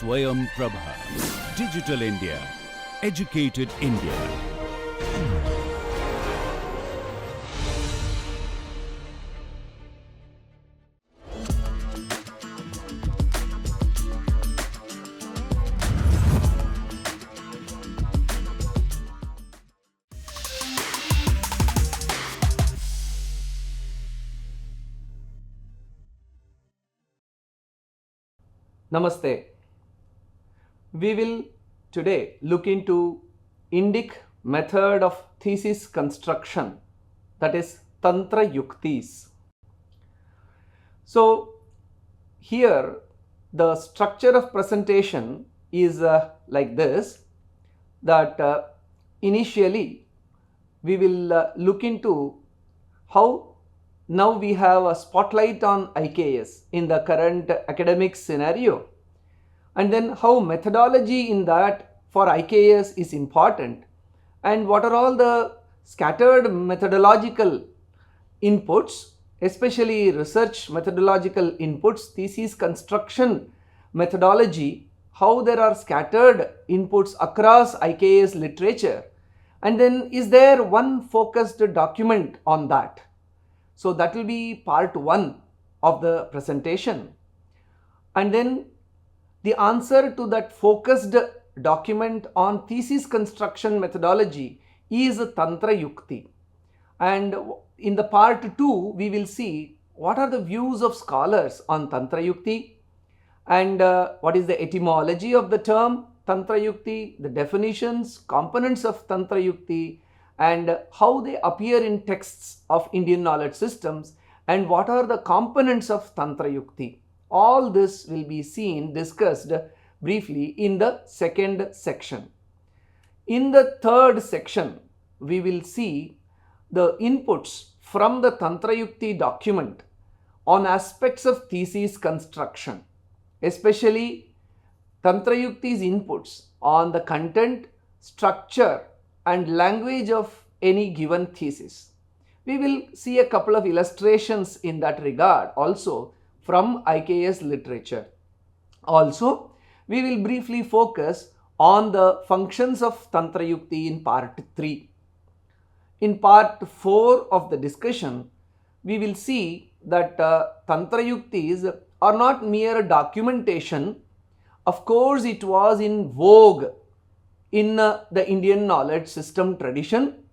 Swayam Prabha. Digital India. Educated India. Namaste. We will today look into Indic method of thesis construction, that is Tantra Yuktis. So here the structure of presentation is like this, that initially we will look into how now we have a spotlight on IKS in the current academic scenario, and then how methodology in that for IKS is important, and what are all the scattered methodological inputs, especially research methodological inputs, thesis construction methodology, how there are scattered inputs across IKS literature, and then is there one focused document on that. So that will be part 1 of the presentation, and then the answer to that focused document on thesis construction methodology is Tantra Yukti. And in the part 2 we will see what are the views of scholars on Tantra Yukti, and what is the etymology of the term Tantra Yukti, the definitions, components of Tantra Yukti, and how they appear in texts of Indian knowledge systems, and what are the components of Tantra Yukti. All this will be discussed briefly in the second section. In the third section, we will see the inputs from the Tantra Yukti document on aspects of thesis construction, especially Tantra Yukti's inputs on the content, structure, and language of any given thesis. We will see a couple of illustrations in that regard also from IKS literature. Also, we will briefly focus on the functions of Tantra Yukti in part 3. In part 4 of the discussion, we will see that Tantra Yuktis are not mere documentation. Of course, it was in vogue in the Indian knowledge system tradition.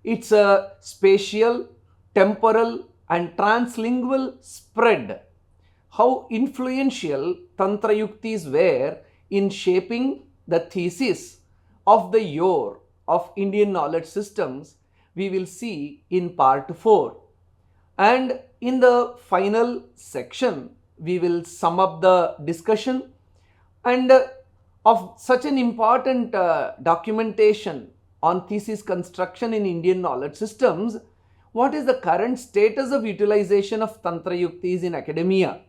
It's a spatial, temporal, and translingual spread. How influential Tantra Yuktis were in shaping the thesis of the yore of Indian knowledge systems, we will see in part 4. And in the final section, we will sum up the discussion, and of such an important documentation on thesis construction in Indian knowledge systems, what is the current status of utilization of Tantra Yuktis in academia?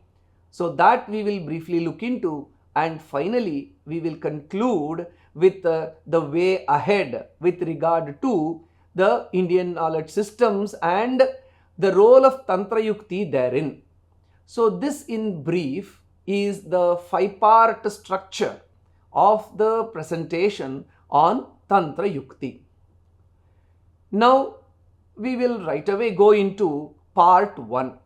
So that we will briefly look into, and finally we will conclude with the way ahead with regard to the Indian knowledge systems and the role of Tantra Yukti therein. So this in brief is the 5-part structure of the presentation on Tantra Yukti. Now we will right away go into part 1.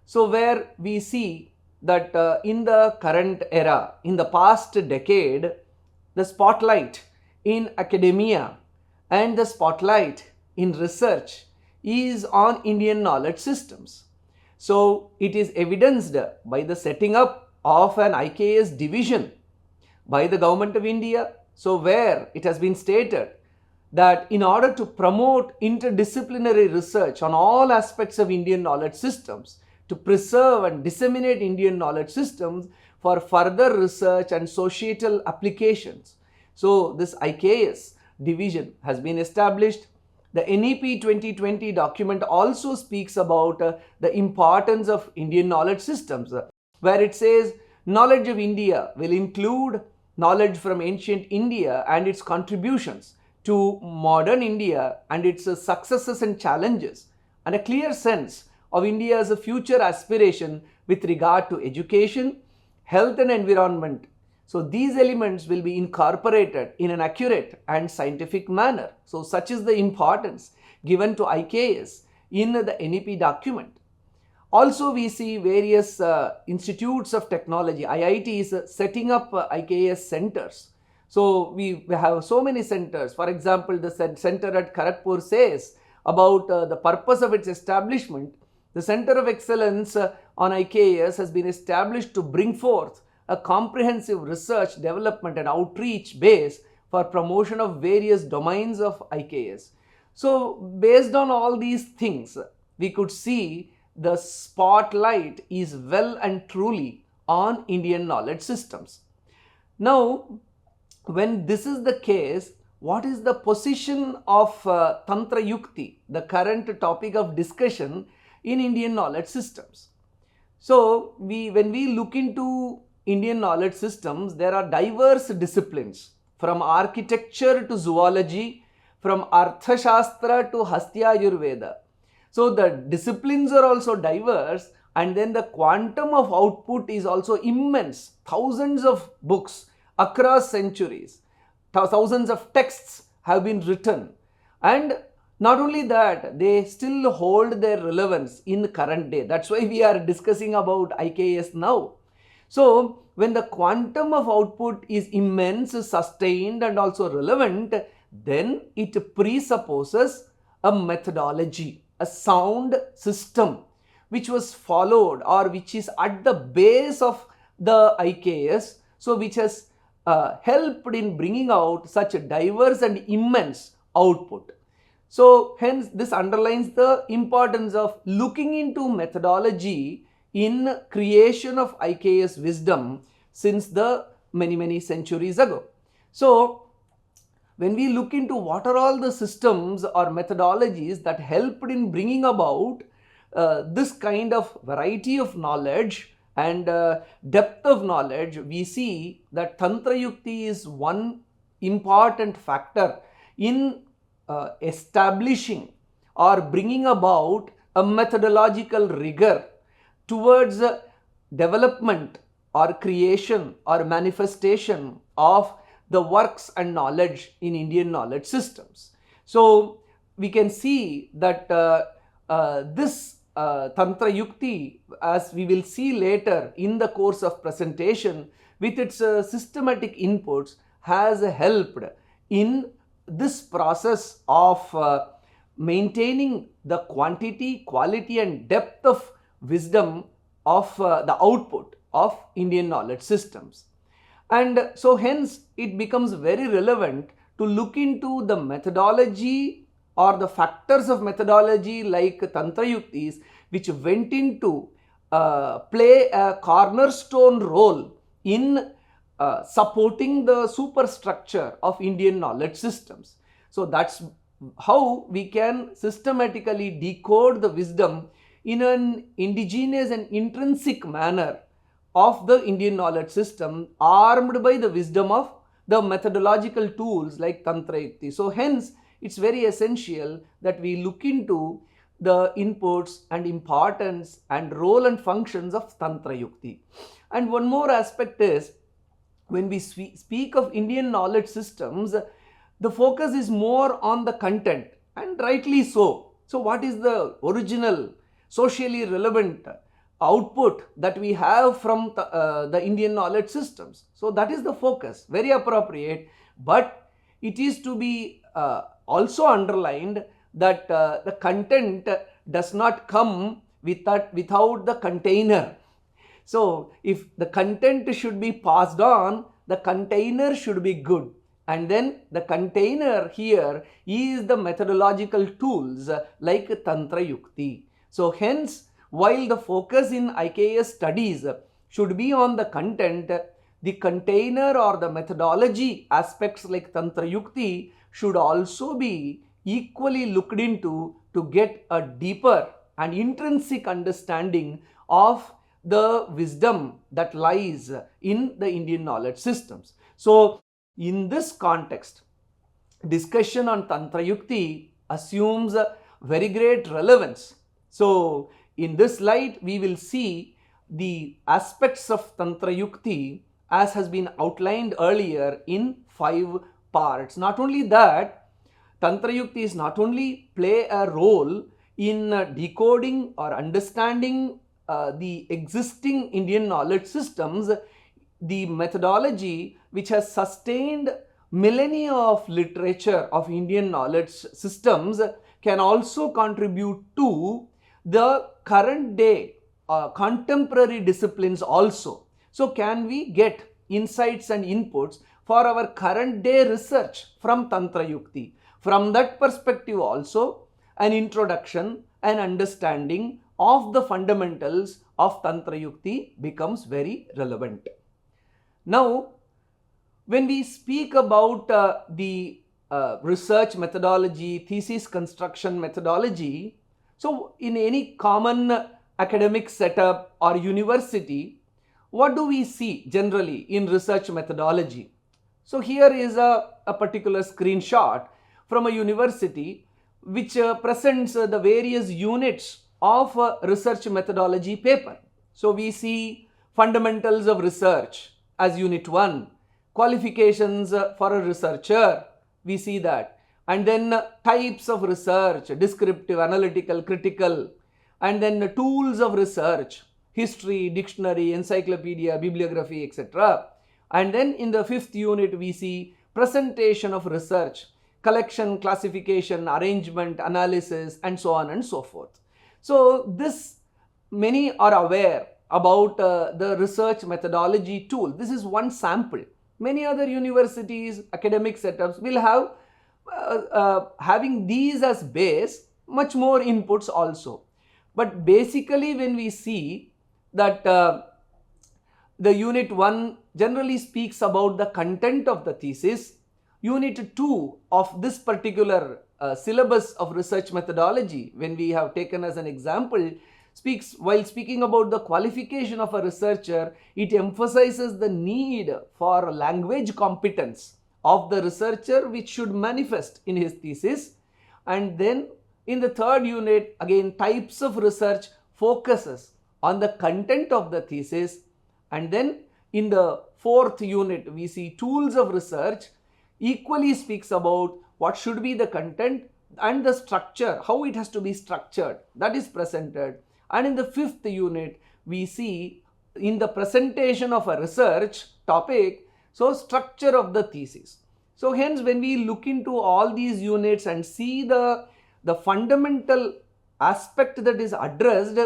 So where we see that in the current era, in the past decade, the spotlight in academia and the spotlight in research is on Indian knowledge systems. So it is evidenced by the setting up of an IKS division by the Government of India, so where it has been stated that in order to promote interdisciplinary research on all aspects of Indian knowledge systems, to preserve and disseminate Indian knowledge systems for further research and societal applications. So this IKS division has been established. The NEP 2020 document also speaks about the importance of Indian knowledge systems, where it says knowledge of India will include knowledge from ancient India and its contributions to modern India and its successes and challenges, and a clear sense of India's future aspiration with regard to education, health and environment. So these elements will be incorporated in an accurate and scientific manner. So such is the importance given to IKS in the NEP document. Also, we see various institutes of technology, IITs, setting up IKS centers. So we have so many centers. For example, the center at Kharagpur says about the purpose of its establishment. The Center of Excellence on IKS has been established to bring forth a comprehensive research, development and outreach base for promotion of various domains of IKS. So based on all these things, we could see the spotlight is well and truly on Indian knowledge systems. Now, when this is the case, what is the position of Tantra Yukti, the current topic of discussion in Indian knowledge systems? So, when we look into Indian knowledge systems, there are diverse disciplines, from architecture to zoology, from Arthashastra to Hastya Ayurveda. So the disciplines are also diverse, and then the quantum of output is also immense. Thousands of books across centuries, thousands of texts have been written, and not only that, they still hold their relevance in the current day. That's why we are discussing about IKS now. So when the quantum of output is immense, sustained and also relevant, then it presupposes a methodology, a sound system which was followed or which is at the base of the IKS, so which has helped in bringing out such a diverse and immense output. So hence this underlines the importance of looking into methodology in creation of IKS wisdom since the many centuries ago. So when we look into what are all the systems or methodologies that helped in bringing about this kind of variety of knowledge and depth of knowledge, we see that Tantra Yukti is one important factor in establishing or bringing about a methodological rigor towards development or creation or manifestation of the works and knowledge in Indian knowledge systems. So we can see that this Tantra Yukti, as we will see later in the course of presentation, with its systematic inputs, has helped in this process of maintaining the quantity, quality and depth of wisdom of the output of Indian knowledge systems. And so hence it becomes very relevant to look into the methodology or the factors of methodology like Tantra Yuktis, which went into play a cornerstone role in supporting the superstructure of Indian knowledge systems. So that's how we can systematically decode the wisdom in an indigenous and intrinsic manner of the Indian knowledge system, armed by the wisdom of the methodological tools like Tantra Yukti. So hence it's very essential that we look into the inputs and importance and role and functions of Tantra Yukti. And one more aspect is, when we speak of Indian knowledge systems, the focus is more on the content, and rightly so. So what is the original socially relevant output that we have from the Indian knowledge systems? So that is the focus, very appropriate, but it is to be also underlined that the content does not come without the container. So if the content should be passed on, the container should be good, and then the container here is the methodological tools like Tantra Yukti. So hence, while the focus in IKS studies should be on the content, the container or the methodology aspects like Tantra Yukti should also be equally looked into to get a deeper and intrinsic understanding of the wisdom that lies in the Indian knowledge systems. So in this context, discussion on Tantra Yukti assumes a very great relevance. So in this light, we will see the aspects of Tantra Yukti as has been outlined earlier in 5 parts. Not only that, Tantra Yukti is not only play a role in decoding or understanding the existing Indian knowledge systems, the methodology which has sustained millennia of literature of Indian knowledge systems can also contribute to the current day contemporary disciplines also. So can we get insights and inputs for our current day research from Tantra Yukti? From that perspective also, an introduction and understanding of the fundamentals of Tantra Yukti becomes very relevant. Now, when we speak about the research methodology, thesis construction methodology, so in any common academic setup or university, what do we see generally in research methodology? So here is a particular screenshot from a university which presents the various units of a research methodology paper. So we see fundamentals of research as unit 1, qualifications for a researcher, we see that, and then types of research, descriptive, analytical, critical, and then tools of research, history, dictionary, encyclopedia, bibliography, etc. And then in the 5th unit we see presentation of research, collection, classification, arrangement, analysis, and so on and so forth. So this, many are aware about the research methodology tool. This is one sample. Many other universities, academic setups will have having these as base, much more inputs also. But basically when we see that the unit 1 generally speaks about the content of the thesis, unit 2 of this particular syllabus of research methodology, when we have taken as an example, speaks, while speaking about the qualification of a researcher, it emphasizes the need for language competence of the researcher which should manifest in his thesis. And then in the 3rd unit, again types of research focuses on the content of the thesis. And then in the 4th unit we see tools of research, equally speaks about what should be the content and the structure, how it has to be structured, that is presented. And in the 5th unit we see in the presentation of a research topic, so structure of the thesis. So hence when we look into all these units and see the fundamental aspect that is addressed,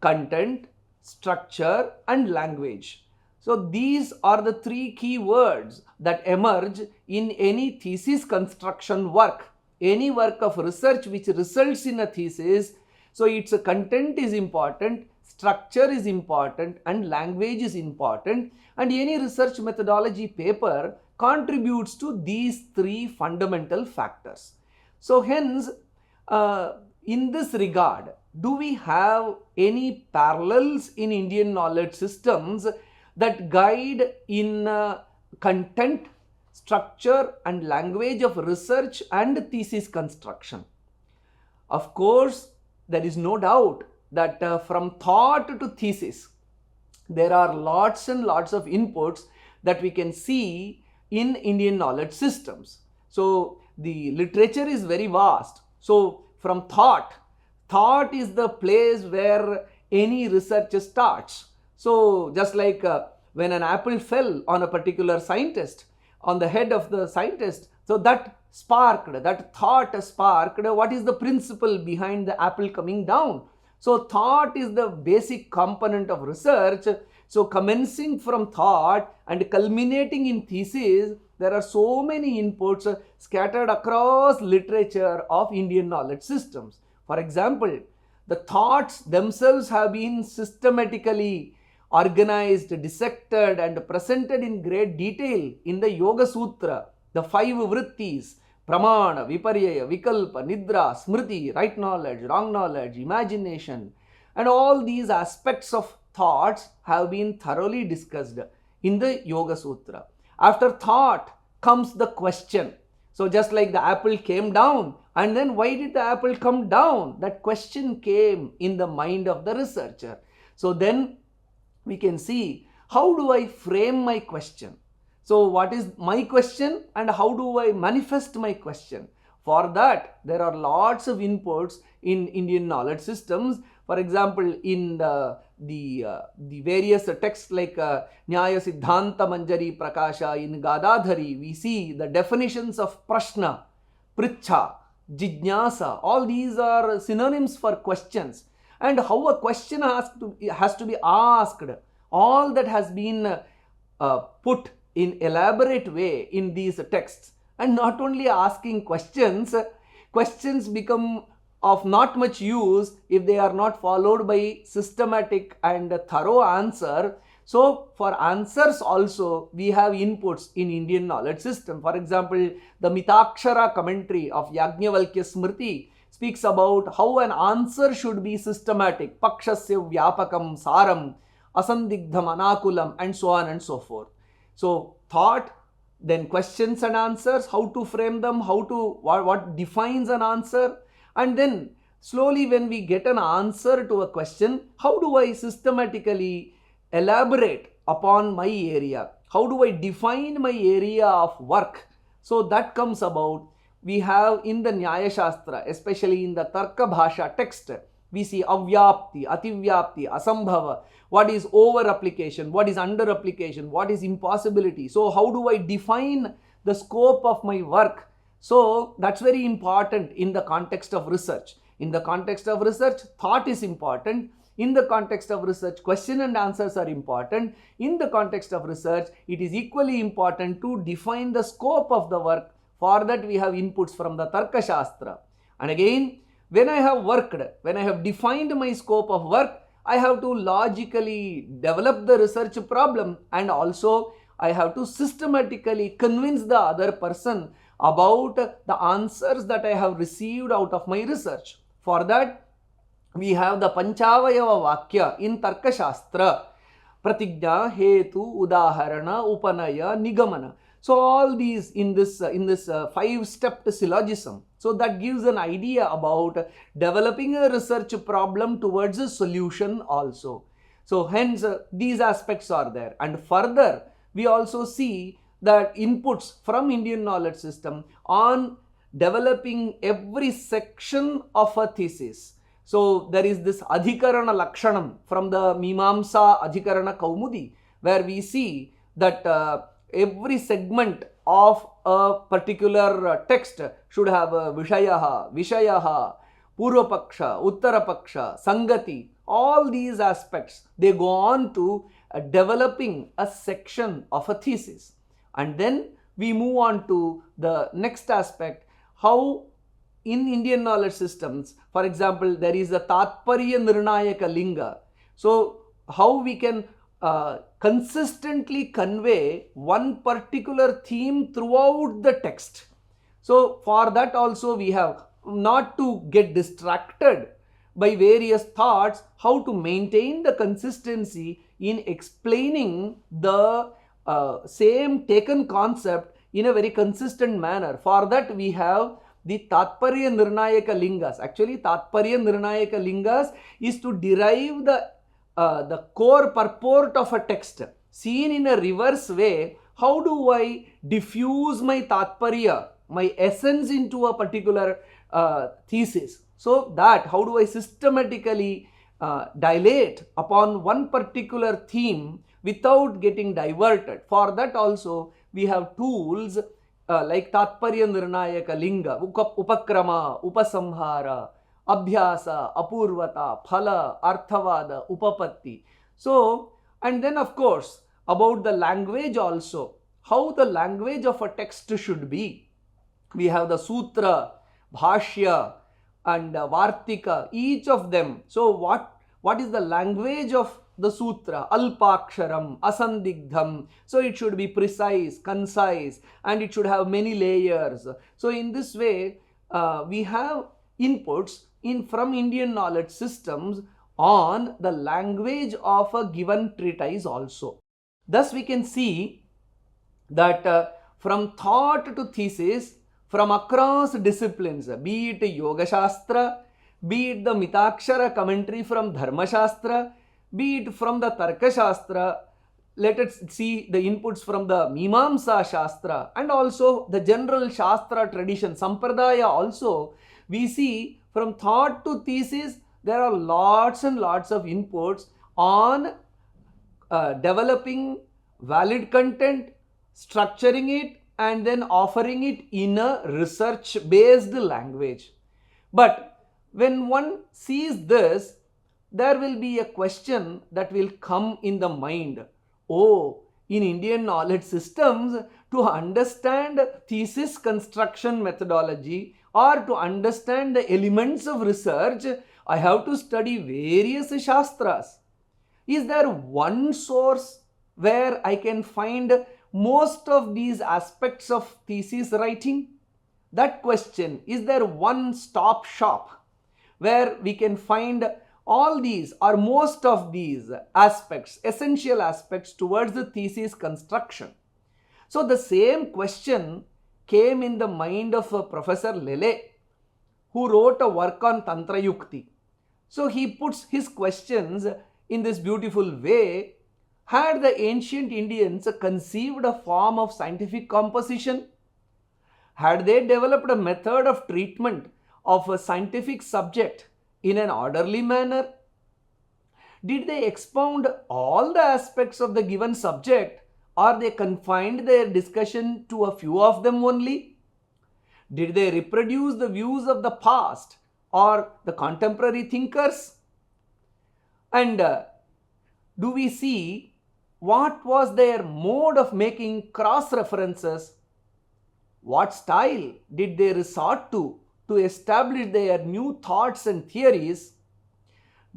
content, structure and language. So these are the 3 key words that emerge in any thesis construction work, any work of research which results in a thesis. So its content is important, structure is important, and language is important, and any research methodology paper contributes to these 3 fundamental factors. So hence, in this regard, do we have any parallels in Indian knowledge systems that guide in content, structure and language of research and thesis construction? Of course, there is no doubt that from thought to thesis, there are lots and lots of inputs that we can see in Indian knowledge systems. So the literature is very vast. So from thought is the place where any research starts. So just like when an apple fell on a particular scientist, on the head of the scientist, so that thought sparked what is the principle behind the apple coming down. So thought is the basic component of research. So commencing from thought and culminating in thesis, there are so many inputs scattered across literature of Indian knowledge systems. For example, the thoughts themselves have been systematically organized, dissected and presented in great detail in the Yoga Sutra, the 5 vrittis, pramana, viparyaya, vikalpa, nidra, smriti, right knowledge, wrong knowledge, imagination, and all these aspects of thoughts have been thoroughly discussed in the Yoga Sutra. After thought comes the question. So just like the apple came down, and then why did the apple come down? That question came in the mind of the researcher. So then we can see how do I frame my question. So what is my question and how do I manifest my question? For that, there are lots of inputs in Indian knowledge systems. For example, in the various texts like Nyaya Siddhanta Manjari Prakasha, in Gadadhari, we see the definitions of prashna, pricha, jijnasa. All these are synonyms for questions, and how a question has to be asked. All that has been put in elaborate way in these texts. And not only asking questions, questions become of not much use if they are not followed by systematic and thorough answer. So for answers also we have inputs in Indian knowledge system. For example, the Mitakshara commentary of Yajnavalkya Smriti speaks about how an answer should be systematic, pakshasya vyapakam saram, asandigdham anakulam, and so on and so forth. So thought, then questions and answers, how to frame them, what defines an answer, and then slowly when we get an answer to a question, how do I systematically elaborate upon my area? How do I define my area of work? So that comes about. We have in the Nyaya Shastra, especially in the Tarka Bhasha text, we see avyapti, ativyapti, asambhava. What is over application? What is under application? What is impossibility? So how do I define the scope of my work? So that's very important in the context of research. In the context of research, thought is important. In the context of research, question and answers are important. In the context of research, it is equally important to define the scope of the work. For that, we have inputs from the Tarka Shastra. And again, when I have worked, when I have defined my scope of work, I have to logically develop the research problem, and also I have to systematically convince the other person about the answers that I have received out of my research. For that, we have the Panchavayava Vakya in Tarka Shastra, Pratigna, Hetu, Udaharana, Upanaya, Nigamana. So all these in this 5-step syllogism. So that gives an idea about developing a research problem towards a solution also. So hence these aspects are there. And further, we also see that inputs from Indian knowledge system on developing every section of a thesis. So there is this Adhikarana Lakshanam from the Mimamsa Adhikarana Kaumudi, where we see that every segment of a particular text should have a Vishayaha, Purvapaksha, Uttarapaksha, Sangati. All these aspects, they go on to developing a section of a thesis. And then we move on to the next aspect, how in Indian knowledge systems, for example, there is a Tatparya Nirnayaka Linga. So how we can consistently convey one particular theme throughout the text. So for that also we have not to get distracted by various thoughts, how to maintain the consistency in explaining the same taken concept in a very consistent manner. For that we have the Tatparya Nirnayaka Lingas. Actually, Tatparya Nirnayaka Lingas is to derive the core purport of a text. Seen in a reverse way, how do I diffuse my Tatparya, my essence into a particular thesis? So that how do I systematically dilate upon one particular theme without getting diverted? For that also we have tools like Tatparya Nirnayaka Linga, Upakrama, Upasamhara, Abhyasa, Apurvata, Phala, Arthavada, Upapatti. So, and then of course about the language also, how the language of a text should be. We have the Sutra, Bhashya and Vartika, each of them. So what is the language of the Sutra? Alpaksharam, Asandigdham. So it should be precise, concise, and it should have many layers. So in this way, we have inputs from Indian knowledge systems on the language of a given treatise also. Thus we can see that from thought to thesis, from across disciplines, be it Yoga Shastra, be it the Mitakshara commentary from Dharma Shastra, be it from the Tarka Shastra, let us see the inputs from the Mimamsa Shastra, and also the general Shastra tradition, Sampradaya also, we see from thought to thesis, there are lots and lots of inputs on developing valid content, structuring it, and then offering it in a research-based language. But when one sees this, there will be a question that will come in the mind. Oh, in Indian knowledge systems, to understand thesis construction methodology or to understand the elements of research, I have to study various Shastras. Is there one source where I can find most of these aspects of thesis writing? That question, is there one stop shop where we can find all these or most of these aspects, essential aspects towards the thesis construction? So the same question came in the mind of Professor Lele, who wrote a work on Tantra Yukti. So he puts his questions in this beautiful way. Had the ancient Indians conceived a form of scientific composition? Had they developed a method of treatment of a scientific subject in an orderly manner? Did they expound all the aspects of the given subject, or they confined their discussion to a few of them only? Did they reproduce the views of the past or the contemporary thinkers? And do we see what was their mode of making cross references? What style did they resort to establish their new thoughts and theories?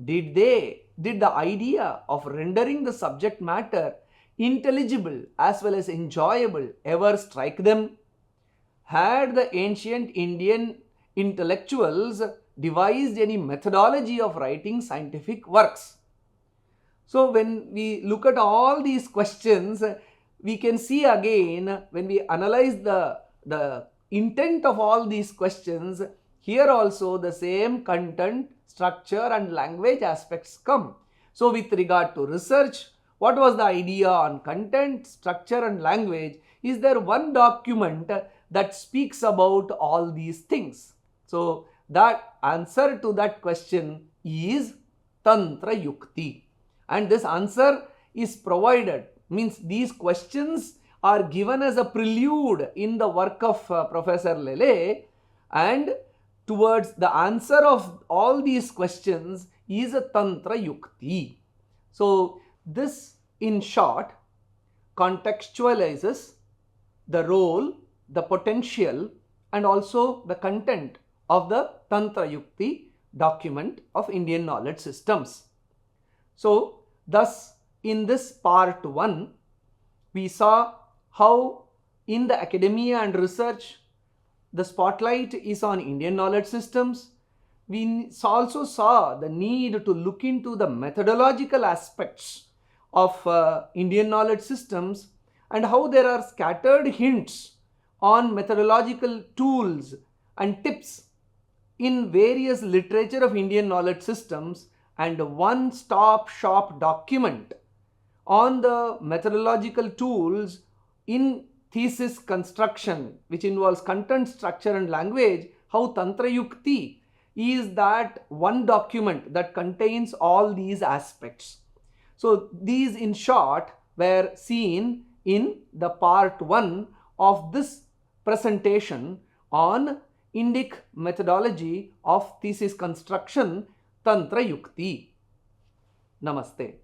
Did the idea of rendering the subject matter intelligible as well as enjoyable ever strike them? Had the ancient Indian intellectuals devised any methodology of writing scientific works? So when we look at all these questions, we can see again, when we analyze the intent of all these questions, here also the same content, structure and language aspects come. So with regard to research, what was the idea on content, structure and language? Is there one document that speaks about all these things? So that answer to that question is Tantra Yukti. And this answer is provided, means these questions are given as a prelude in the work of Professor Lele, and towards the answer of all these questions is a Tantra Yukti. So this in short contextualizes the role, the potential and also the content of the Tantra Yukti document of Indian knowledge systems. So thus in this part 1, we saw how in the academia and research the spotlight is on Indian knowledge systems. We also saw the need to look into the methodological aspects of Indian knowledge systems and how there are scattered hints on methodological tools and tips in various literature of Indian knowledge systems, and one-stop shop document on the methodological tools in thesis construction, which involves content, structure and language. How Tantra Yukti is that one document that contains all these aspects. So these in short were seen in the part 1 of this presentation on Indic methodology of thesis construction, Tantra Yukti. Namaste.